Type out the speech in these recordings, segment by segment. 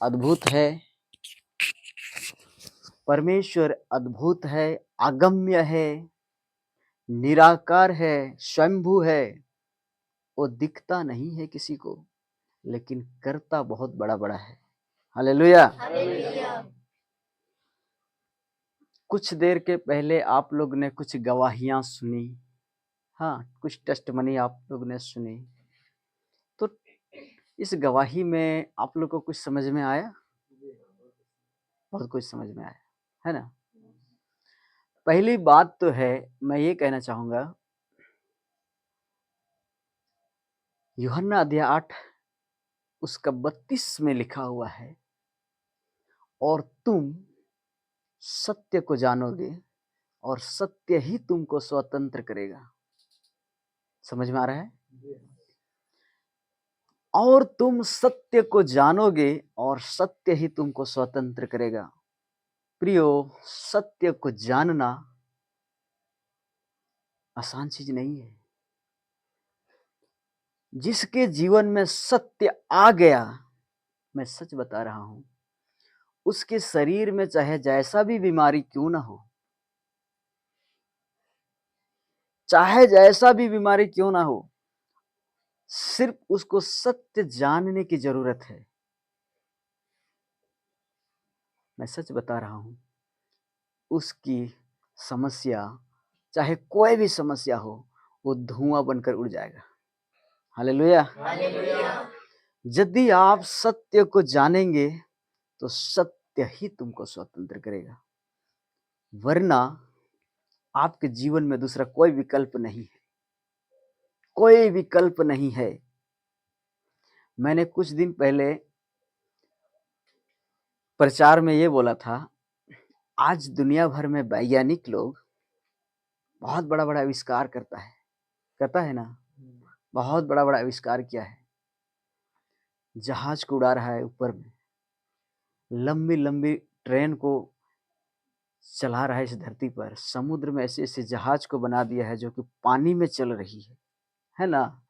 अद्भुत है, परमेश्वर अद्भुत है, अगम्य है, निराकार है, स्वयंभू है। वो दिखता नहीं है किसी को, लेकिन करता बहुत बड़ा-बड़ा है। हालेलुया। कुछ देर के पहले आप लोग ने कुछ गवाहियां सुनी, हाँ, कुछ टेस्टमनी आप लोग ने सुनी। तो इस गवाही में आप लोग को कुछ समझ में आया? बहुत कुछ समझ में आया, है ना? पहली बात तो है, मैं ये कहना चाहूंगा, यूहन्ना अध्याय 8 उसका 32 में लिखा हुआ है, और तुम सत्य को जानोगे और सत्य ही तुमको स्वतंत्र करेगा। समझ में आ रहा है? और तुम सत्य को जानोगे और सत्य ही तुमको स्वतंत्र करेगा। प्रियो, सत्य को जानना आसान चीज नहीं है। जिसके जीवन में सत्य आ गया, मैं सच बता रहा हूं, उसके शरीर में चाहे जैसा भी बीमारी क्यों ना हो, चाहे जैसा भी बीमारी क्यों ना हो, सिर्फ उसको सत्य जानने की जरूरत है। मैं सच बता रहा हूं, उसकी समस्या, चाहे कोई भी समस्या हो, वो धुआं बनकर उड़ जाएगा। हालेलुया। यदि आप सत्य को जानेंगे तो सत्य ही तुमको स्वतंत्र करेगा, वरना आपके जीवन में दूसरा कोई विकल्प नहीं है। कोई विकल्प नहीं है। मैंने कुछ दिन पहले प्रचार में ये बोला था, आज दुनिया भर में वैज्ञानिक लोग बहुत बड़ा बड़ा आविष्कार करता है ना, बहुत बड़ा बड़ा आविष्कार किया है। जहाज को उड़ा रहा है ऊपर में, लंबी लंबी ट्रेन को चला रहा है इस धरती पर, समुद्र में ऐसे ऐसे जहाज को बना दिया है जो कि पानी में चल रही है ना।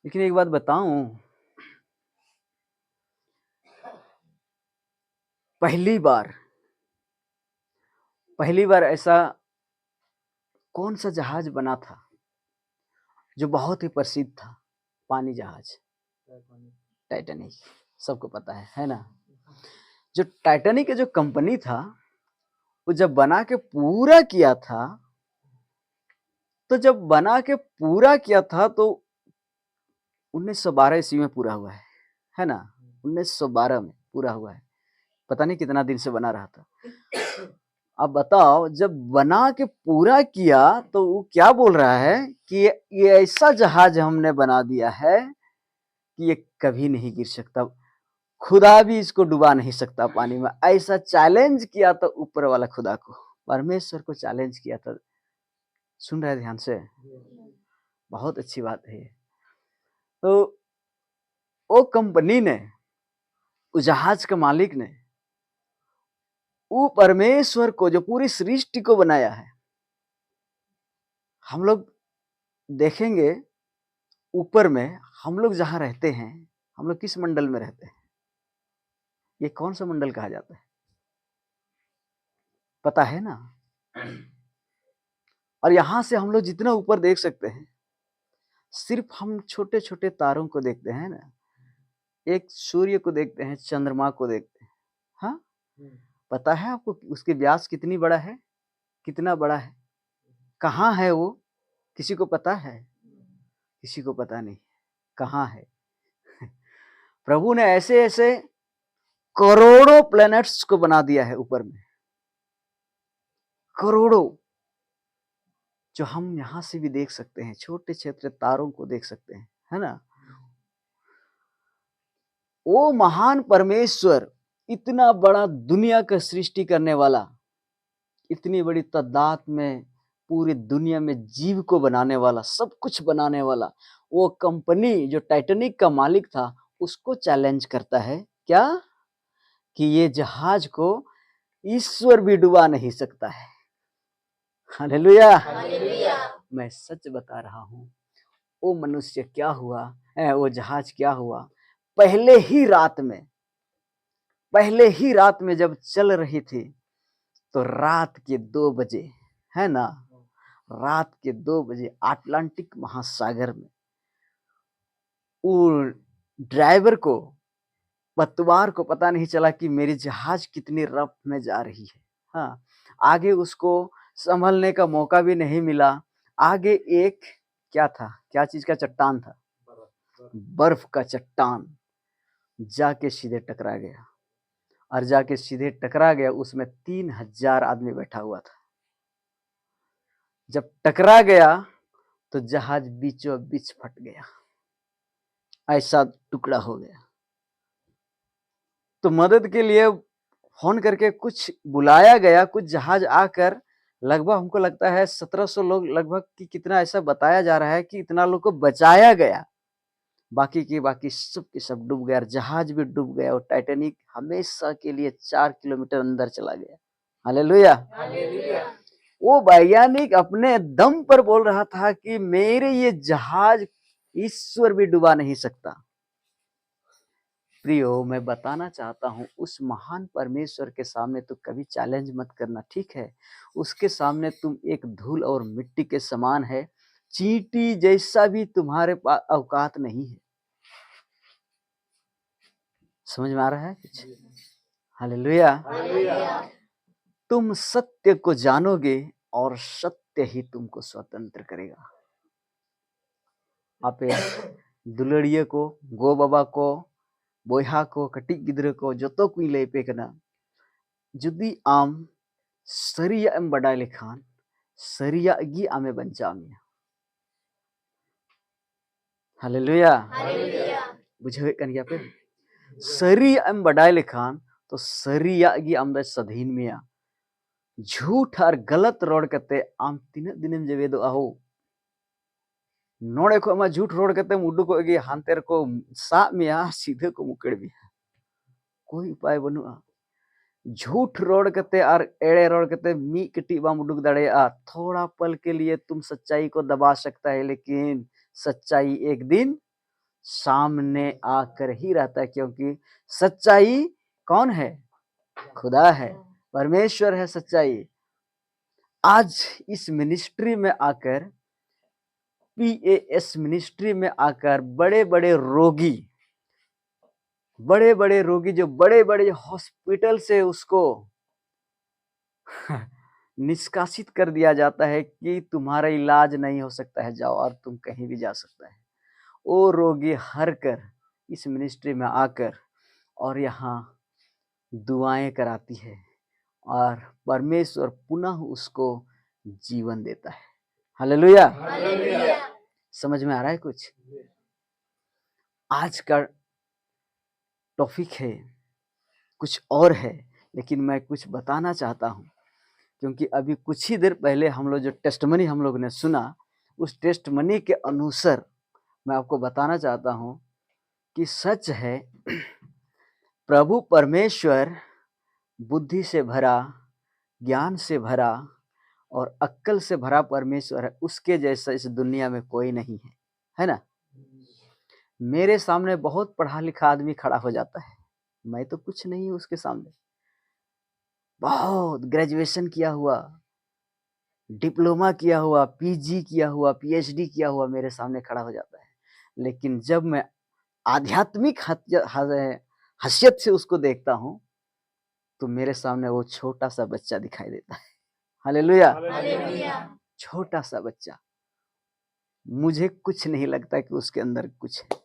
लेकिन एक बात बताऊं, पहली बार ऐसा कौन सा जहाज बना था जो बहुत ही प्रसिद्ध था? पानी जहाज, टाइटैनिक, सबको पता है ना। जो टाइटैनिक जो कंपनी था, वो जब बना के पूरा किया था, तो 1912 ईस्वी में पूरा हुआ है ना। 1912 में पूरा हुआ है। पता नहीं कितना दिन से बना रहा था। अब बताओ, जब बना के पूरा किया तो वो क्या बोल रहा है कि ये ऐसा जहाज हमने बना दिया है कि ये कभी नहीं गिर सकता, खुदा भी इसको डुबा नहीं सकता पानी में। ऐसा चैलेंज किया था ऊपर वाला खुदा को, परमेश्वर को चैलेंज किया था। सुन रहे ध्यान से? बहुत अच्छी बात है। तो वो कंपनी ने, उस जहाज के मालिक ने, वो परमेश्वर को जो पूरी सृष्टि को बनाया है, हम लोग देखेंगे ऊपर में, हम लोग जहां रहते हैं, हम लोग किस मंडल में रहते हैं? ये कौन सा मंडल कहा जाता है? पता है ना? और यहां से हम लोग जितना ऊपर देख सकते हैं, सिर्फ हम छोटे छोटे तारों को देखते हैं ना। एक सूर्य को देखते हैं, चंद्रमा को देखते हैं। हाँ, पता है आपको उसके व्यास कितनी बड़ा है, कितना बड़ा है? कहाँ है वो? किसी को पता है? किसी को पता नहीं कहाँ है। प्रभु ने ऐसे ऐसे करोड़ों प्लैनेट्स को बना दिया है ऊपर में, करोड़ों, जो हम यहां से भी देख सकते हैं, छोटे छोटे तारों को देख सकते हैं, है ना। वो महान परमेश्वर, इतना बड़ा दुनिया का सृष्टि करने वाला, इतनी बड़ी तादाद में पूरी दुनिया में जीव को बनाने वाला, सब कुछ बनाने वाला, वो कंपनी जो टाइटैनिक का मालिक था, उसको चैलेंज करता है क्या? कि ये जहाज को ईश्वर भी डुबा नहीं सकता है। हालेलुया। मैं सच बता रहा हूं, वो मनुष्य क्या हुआ, वो जहाज क्या हुआ, पहले ही रात में पहले ही रात में जब चल रही थी तो रात के 2 बजे, है ना, रात के 2 बजे अटलांटिक महासागर में वो ड्राइवर को, पतवार को पता नहीं चला कि मेरी जहाज कितनी रफ में जा रही है। हाँ, आगे उसको संभलने का मौका भी नहीं मिला। आगे एक क्या था, क्या चीज का चट्टान था, बर्फ का चट्टान जाके सीधे टकरा गया, और जाके सीधे टकरा गया। उसमें 3000 आदमी बैठा हुआ था। जब टकरा गया तो जहाज बीचों बीच फट गया, ऐसा टुकड़ा हो गया। तो मदद के लिए फोन करके कुछ बुलाया गया, कुछ जहाज आकर लगभग हमको लगता है 1700 लोग लगभग कि कितना ऐसा बताया जा रहा है कि इतना लोग को बचाया गया। बाकी के बाकी सब के सब डूब गया, और जहाज भी डूब गया, और टाइटैनिक हमेशा के लिए 4 किलोमीटर अंदर चला गया। हालेलुया। वो वैज्ञानिक अपने दम पर बोल रहा था कि मेरे ये जहाज ईश्वर भी डुबा नहीं सकता। प्रियो, मैं बताना चाहता हूँ उस महान परमेश्वर के सामने तो कभी चैलेंज मत करना, ठीक है? उसके सामने तुम एक धूल और मिट्टी के समान है, चींटी जैसा भी तुम्हारे पास औकात नहीं है। समझ में आ रहा है कुछ? हालेलुया। तुम सत्य को जानोगे और सत्य ही तुमको स्वतंत्र करेगा। आप दुलड़िए को, गो बाबा को, बोहा को, कटिक गिद्र को जो कोई ले पे कना जुदी आम सरिया एम बडाय लेखान सरिया गी आमे बंचामिया। हालेलुया। बुझे कन गया पे सरिया एम बडाय लेखान तो सरिया गी आमदा सधीन मिया। झूठ और गलत रोड कते आम तीन दिन जवे दो आहो नोड़े को अमा झूठ रोड कते उडू को गी हांतेर को सा मिया सीधे को मुकड़ भी कोई उपाय बनुआ। झूठ रोड कते और एड़े रोड कते मी कटी बाम उडुक दड़ेया। थोड़ा पल के लिए तुम सच्चाई को दबा सकता है, लेकिन सच्चाई एक दिन सामने आकर ही रहता है, क्योंकि सच्चाई कौन है? खुदा है, परमेश्वर है सच्चाई। आज इस मिनिस्ट्री में आकर, PAS मिनिस्ट्री में आकर बड़े बड़े रोगी जो बड़े बड़े हॉस्पिटल से उसको निष्कासित कर दिया जाता है कि तुम्हारा इलाज नहीं हो सकता है, जाओ, और तुम कहीं भी जा सकता है। वो रोगी हर कर इस मिनिस्ट्री में आकर और यहाँ दुआएं कराती है, और परमेश्वर पुनः उसको जीवन देता है। हालेलुया। समझ में आ रहा है कुछ? आज का टॉपिक है कुछ और है, लेकिन मैं कुछ बताना चाहता हूँ, क्योंकि अभी कुछ ही देर पहले हम लोग जो टेस्टमनी हम लोग ने सुना, उस टेस्टमनी के अनुसार मैं आपको बताना चाहता हूँ कि सच है, प्रभु परमेश्वर बुद्धि से भरा, ज्ञान से भरा और अक्ल से भरा परमेश्वर है। उसके जैसा इस दुनिया में कोई नहीं है ना? मेरे सामने बहुत पढ़ा लिखा आदमी खड़ा हो जाता है, मैं तो कुछ नहीं हूँ उसके सामने। बहुत ग्रेजुएशन किया हुआ, डिप्लोमा किया हुआ, PG किया हुआ, PhD किया हुआ मेरे सामने खड़ा हो जाता है, लेकिन जब मैं आध्यात्मिक हैसियत से उसको देखता हूँ तो मेरे सामने वो छोटा सा बच्चा दिखाई देता है। हालेलुया। छोटा सा बच्चा, मुझे कुछ नहीं लगता कि उसके अंदर कुछ है।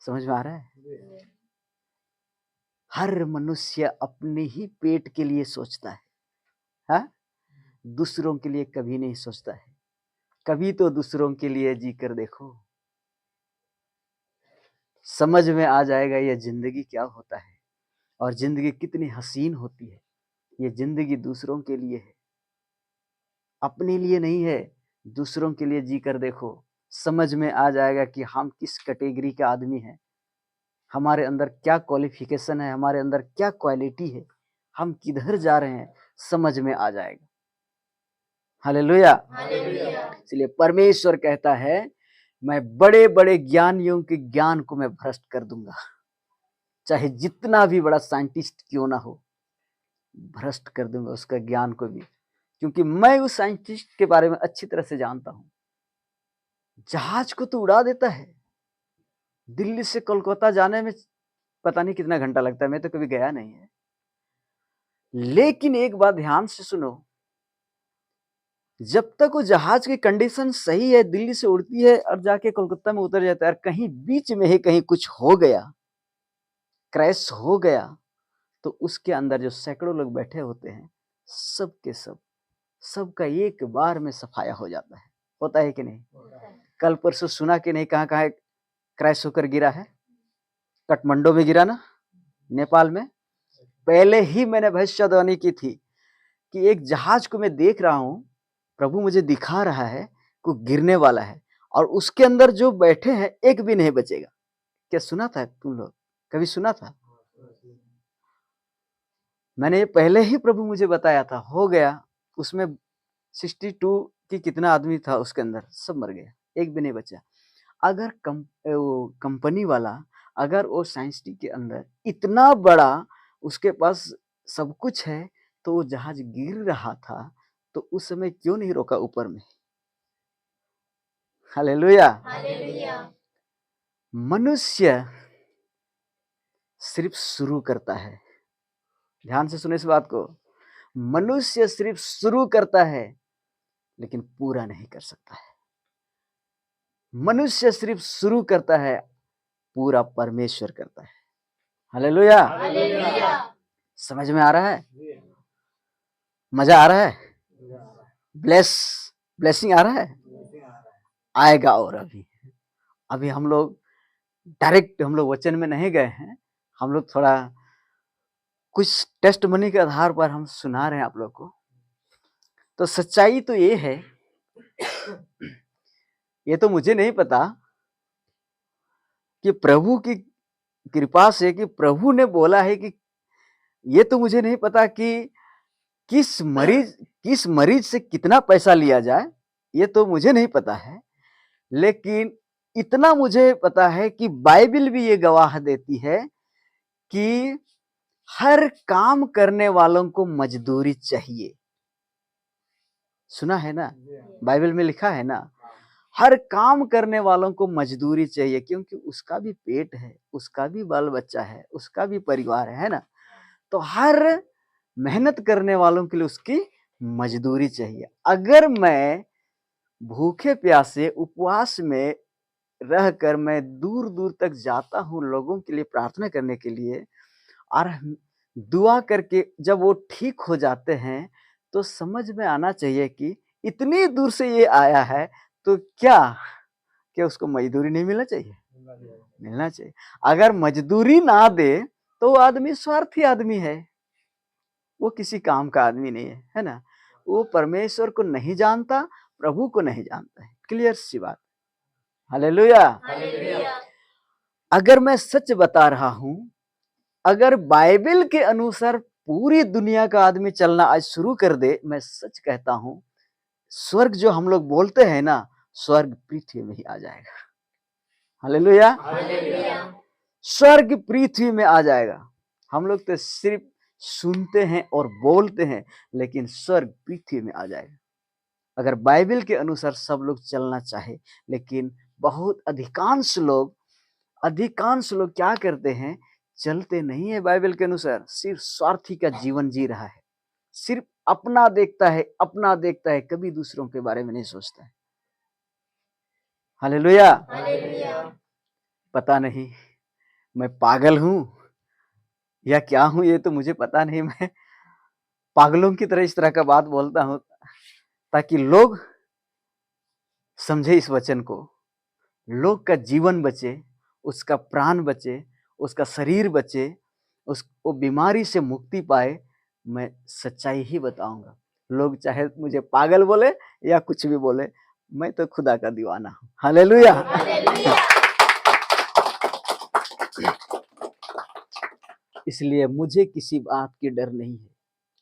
समझ में आ रहा है? हर मनुष्य अपने ही पेट के लिए सोचता है, हा? दूसरों के लिए कभी नहीं सोचता है। कभी तो दूसरों के लिए जी कर देखो, समझ में आ जाएगा ये जिंदगी क्या होता है और जिंदगी कितनी हसीन होती है। ये जिंदगी दूसरों के लिए है, अपने लिए नहीं है। दूसरों के लिए जी कर देखो, समझ में आ जाएगा कि हम किस कैटेगरी के आदमी हैं, हमारे अंदर क्या क्वालिफिकेशन है, हमारे अंदर क्या क्वालिटी है, हम किधर जा रहे हैं, समझ में आ जाएगा। हालेलुया। इसलिए परमेश्वर कहता है, मैं बड़े बड़े ज्ञानियों के ज्ञान को मैं भ्रष्ट कर दूंगा। चाहे जितना भी बड़ा साइंटिस्ट क्यों ना हो, भ्रष्ट कर दूंगा उसका ज्ञान को भी, क्योंकि मैं उस साइंटिस्ट के बारे में अच्छी तरह से जानता हूं। जहाज को तो उड़ा देता है, दिल्ली से कोलकाता जाने में पता नहीं कितना घंटा लगता है, मैं तो कभी गया नहीं है। लेकिन एक बात ध्यान से सुनो, जब तक वो जहाज की कंडीशन सही है, दिल्ली से उड़ती है और जाके कोलकाता में उतर जाता है, और कहीं बीच में ही कहीं कुछ हो गया, क्रैश हो गया, तो उसके अंदर जो सैकड़ों लोग बैठे होते हैं, सब के सब, सबका एक बार में सफाया हो जाता है। होता है कि नहीं? कल परसों सुना कि नहीं, कहाँ कहाँ क्रैश होकर गिरा है? काठमांडू में गिरा ना, नेपाल में। पहले ही मैंने भविष्यवाणी की थी कि एक जहाज को मैं देख रहा हूं, प्रभु मुझे दिखा रहा है कि गिरने वाला है, और उसके अंदर जो बैठे हैं एक भी नहीं बचेगा। क्या सुना था तुम लोग? कभी सुना था? मैंने ये पहले ही प्रभु मुझे बताया था, हो गया। उसमें 62 की कितना आदमी था उसके अंदर, सब मर गया, एक भी नहीं बचा। अगर कंपनी वाला, अगर वो साइंस के अंदर इतना बड़ा उसके पास सब कुछ है, तो वो जहाज गिर रहा था, तो उस समय क्यों नहीं रोका ऊपर में? हालेलुया। मनुष्य सिर्फ शुरू करता है, ध्यान से सुने इस बात को, मनुष्य सिर्फ शुरू करता है लेकिन पूरा नहीं कर सकता है। मनुष्य सिर्फ शुरू करता है, पूरा परमेश्वर करता है। हालेलुया। समझ में आ रहा है? मजा आ रहा है? ब्लेसिंग आ रहा है? आएगा। और अभी हम लोग डायरेक्ट, हम लोग वचन में नहीं गए हैं, हम लोग थोड़ा कुछ टेस्ट मनी के आधार पर हम सुना रहे हैं आप लोग को। तो सच्चाई तो ये है, ये तो मुझे नहीं पता कि प्रभु की कृपा से, कि प्रभु ने बोला है कि, ये तो मुझे नहीं पता कि किस मरीज से कितना पैसा लिया जाए, ये तो मुझे नहीं पता है। लेकिन इतना मुझे पता है कि बाइबल भी ये गवाह देती है कि हर काम करने वालों को मजदूरी चाहिए। सुना है ना? बाइबल में लिखा है ना, हर काम करने वालों को मजदूरी चाहिए, क्योंकि उसका भी पेट है, उसका भी बाल बच्चा है, उसका भी परिवार है ना। तो हर मेहनत करने वालों के लिए उसकी मजदूरी चाहिए। अगर मैं भूखे प्यासे उपवास में रहकर मैं दूर दूर तक जाता हूँ लोगों के लिए प्रार्थना करने के लिए, और दुआ करके जब वो ठीक हो जाते हैं, तो समझ में आना चाहिए कि इतनी दूर से ये आया है, तो क्या उसको मजदूरी नहीं मिलना चाहिए? मिलना चाहिए। अगर मजदूरी ना दे तो वो आदमी स्वार्थी आदमी है, वो किसी काम का आदमी नहीं है ना? वो परमेश्वर को नहीं जानता, प्रभु को नहीं जानता है। क्लियर सी बात। हालेलुया। अगर मैं सच बता रहा हूं, अगर बाइबल के अनुसार पूरी दुनिया का आदमी चलना आज शुरू कर दे, मैं सच कहता हूं, स्वर्ग जो हम लोग बोलते हैं ना, स्वर्ग पृथ्वी में ही आ जाएगा। हालेलुया। स्वर्ग पृथ्वी में आ जाएगा। हम लोग तो सिर्फ सुनते हैं और बोलते हैं, लेकिन स्वर्ग पृथ्वी में आ जाएगा अगर बाइबल के अनुसार सब लोग चलना चाहे। लेकिन बहुत अधिकांश लोग क्या करते हैं, चलते नहीं है बाइबल के अनुसार, सिर्फ स्वार्थी का जीवन जी रहा है, सिर्फ अपना देखता है, कभी दूसरों के बारे में नहीं सोचता है। हालेलुया। पता नहीं मैं पागल हूं या क्या हूं, ये तो मुझे पता नहीं। मैं पागलों की तरह इस तरह का बात बोलता हूं ताकि लोग समझे इस वचन को, लोग का जीवन बचे, उसका प्राण बचे, उसका शरीर बचे, वो बीमारी से मुक्ति पाए। मैं सच्चाई ही बताऊंगा, लोग चाहे मुझे पागल बोले या कुछ भी बोले, मैं तो खुदा का दीवाना हूं। हालेलुया। इसलिए मुझे किसी बात की डर नहीं है,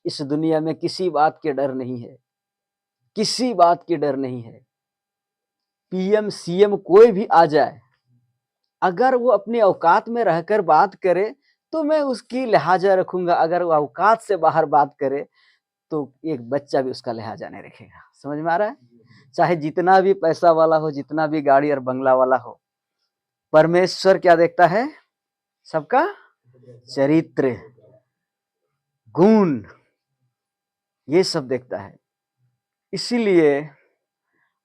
इस दुनिया में किसी बात के डर नहीं है, किसी बात की डर नहीं है। पीएम सीएम कोई भी आ जाए, अगर वो अपनी औकात में रहकर बात करे तो मैं उसकी लिहाजा रखूंगा। अगर वो औकात से बाहर बात करे तो एक बच्चा भी उसका लिहाजा नहीं रखेगा। समझ में आ रहा है? चाहे जितना भी पैसा वाला हो, जितना भी गाड़ी और बंगला वाला हो, परमेश्वर क्या देखता है? सबका चरित्र, गुण, ये सब देखता है। इसीलिए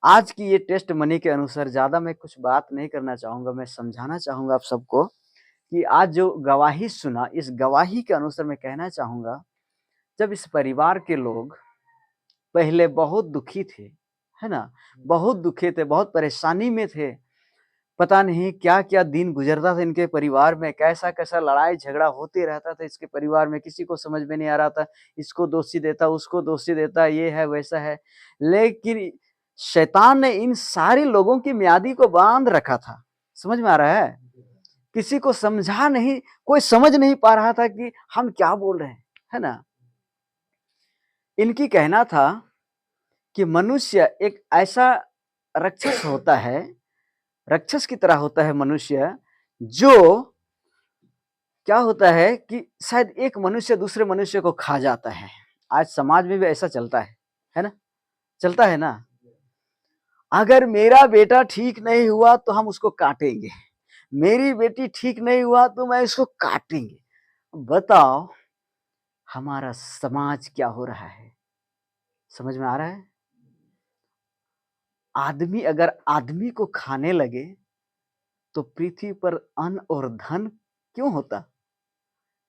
आज की ये टेस्ट मनी के अनुसार ज्यादा मैं कुछ बात नहीं करना चाहूंगा। मैं समझाना चाहूंगा आप सबको कि आज जो गवाही सुना, इस गवाही के अनुसार मैं कहना चाहूंगा, जब इस परिवार के लोग पहले बहुत दुखी थे, है ना, बहुत दुखी थे, बहुत परेशानी में थे, पता नहीं क्या क्या दिन गुजरता था इनके परिवार में, कैसा कैसा लड़ाई झगड़ा होते रहता था इसके परिवार में, किसी को समझ में नहीं आ रहा था, इसको दोषी देता, उसको दोषी देता, ये है वैसा है। लेकिन शैतान ने इन सारे लोगों की म्यादी को बांध रखा था। समझ में आ रहा है? किसी को समझा नहीं, कोई समझ नहीं पा रहा था कि हम क्या बोल रहे हैं, है ना। इनकी कहना था कि मनुष्य एक ऐसा राक्षस होता है, राक्षस की तरह होता है मनुष्य, जो क्या होता है कि शायद एक मनुष्य दूसरे मनुष्य को खा जाता है। आज समाज में भी ऐसा चलता है ना, चलता है ना। अगर मेरा बेटा ठीक नहीं हुआ तो हम उसको काटेंगे, मेरी बेटी ठीक नहीं हुआ तो मैं इसको काटेंगे। बताओ हमारा समाज क्या हो रहा है? समझ में आ रहा है? आदमी अगर आदमी को खाने लगे तो पृथ्वी पर अन्न और धन क्यों होता?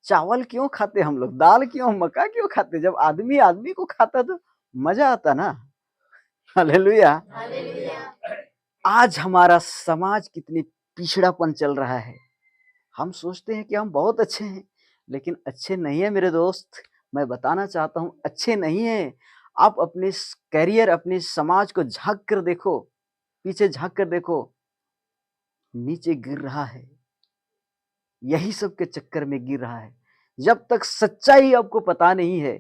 चावल क्यों खाते हम लोग, दाल क्यों, मक्का क्यों खाते? जब आदमी आदमी को खाता तो मजा आता ना। हालेलुया। आज हमारा समाज कितनी पिछड़ापन चल रहा है। हम सोचते हैं कि हम बहुत अच्छे हैं, लेकिन अच्छे नहीं है मेरे दोस्त। मैं बताना चाहता हूं अच्छे नहीं है। आप अपने कैरियर, अपने समाज को झांक कर देखो, पीछे झांक कर देखो, नीचे गिर रहा है। यही सब के चक्कर में गिर रहा है। जब तक सच्चाई आपको पता नहीं है,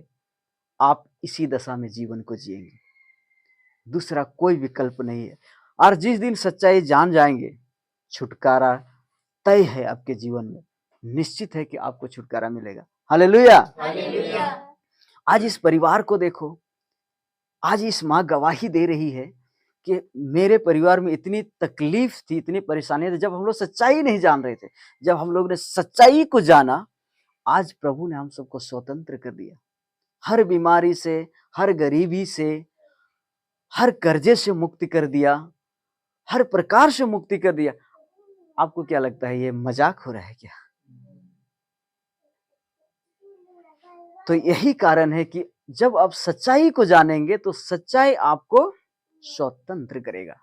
आप इसी दशा में जीवन को जिएंगे, दूसरा कोई विकल्प नहीं है। और जिस दिन सच्चाई जान जाएंगे, छुटकारा तय है आपके जीवन में, निश्चित है कि आपको छुटकारा मिलेगा। हालेलुया। आज इस परिवार को देखो, आज इस माँ गवाही दे रही है कि मेरे परिवार में इतनी तकलीफ थी, इतनी परेशानी थी, जब हम लोग सच्चाई नहीं जान रहे थे। जब हम लोग ने सच्चाई को जाना, आज प्रभु ने हम सबको स्वतंत्र कर दिया। हर बीमारी से, हर गरीबी से, हर कर्जे से मुक्ति कर दिया, हर प्रकार से मुक्ति कर दिया। आपको क्या लगता है ये मजाक हो रहा है क्या? तो यही कारण है कि जब आप सच्चाई को जानेंगे तो सच्चाई आपको स्वतंत्र करेगा।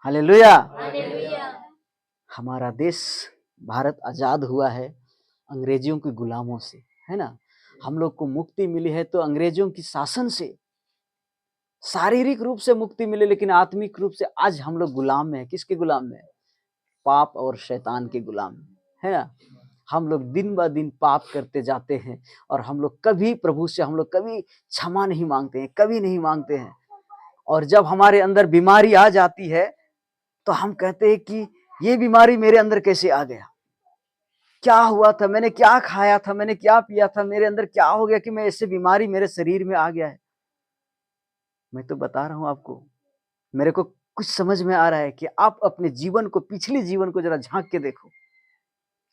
हालेलुया। हमारा देश भारत आजाद हुआ है अंग्रेजियों की गुलामों से, है ना। हम लोग को मुक्ति मिली है तो अंग्रेजों की शासन से शारीरिक रूप से मुक्ति मिली, लेकिन आत्मिक रूप से आज हम लोग गुलाम में है। किसके गुलाम में? पाप और शैतान के गुलाम, है ना। हम लोग दिन ब दिन पाप करते जाते हैं और हम लोग कभी प्रभु से हम लोग कभी क्षमा नहीं मांगते हैं, कभी नहीं मांगते हैं। और जब हमारे अंदर बीमारी आ जाती है तो हम कहते हैं कि ये बीमारी मेरे अंदर कैसे आ गया, क्या हुआ था, मैंने क्या खाया था, मैंने क्या पिया था, मेरे अंदर क्या हो गया कि मैं ऐसे बीमारी मेरे शरीर में आ गया है। मैं तो बता रहा हूं आपको, मेरे को कुछ समझ में आ रहा है कि आप अपने जीवन को, पिछले जीवन को जरा झांक के देखो।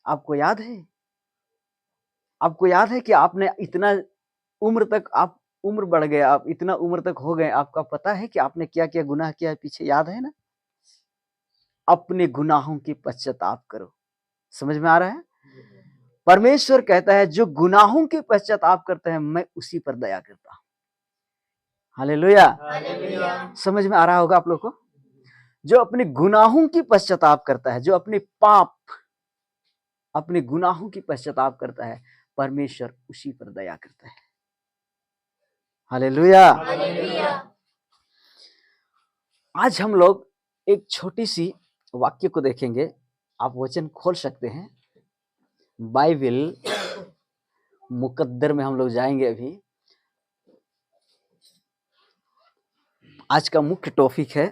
आपको याद है, आपको याद है कि आपने इतना उम्र तक, आप उम्र बढ़ गए, आप इतना उम्र तक हो गए, आपका पता है कि आपने क्या क्या गुनाह किया है पीछे? याद है ना? अपने गुनाहों की पश्चाताप करो। समझ में आ रहा है? परमेश्वर कहता है जो गुनाहों की पश्चाताप करते हैं मैं उसी पर दया करता हूं। हालेलुया। समझ में आ रहा होगा आप लोग को? जो अपने गुनाहों की पश्चाताप करता है, जो अपने पाप, अपने गुनाहों की पश्चाताप करता है, परमेश्वर उसी पर दया करता है। हालेलुया। आज हम लोग एक छोटी सी वाक्य को देखेंगे। आप वचन खोल सकते हैं, बाइबल मुकद्दर में हम लोग जाएंगे। अभी आज का मुख्य टॉपिक है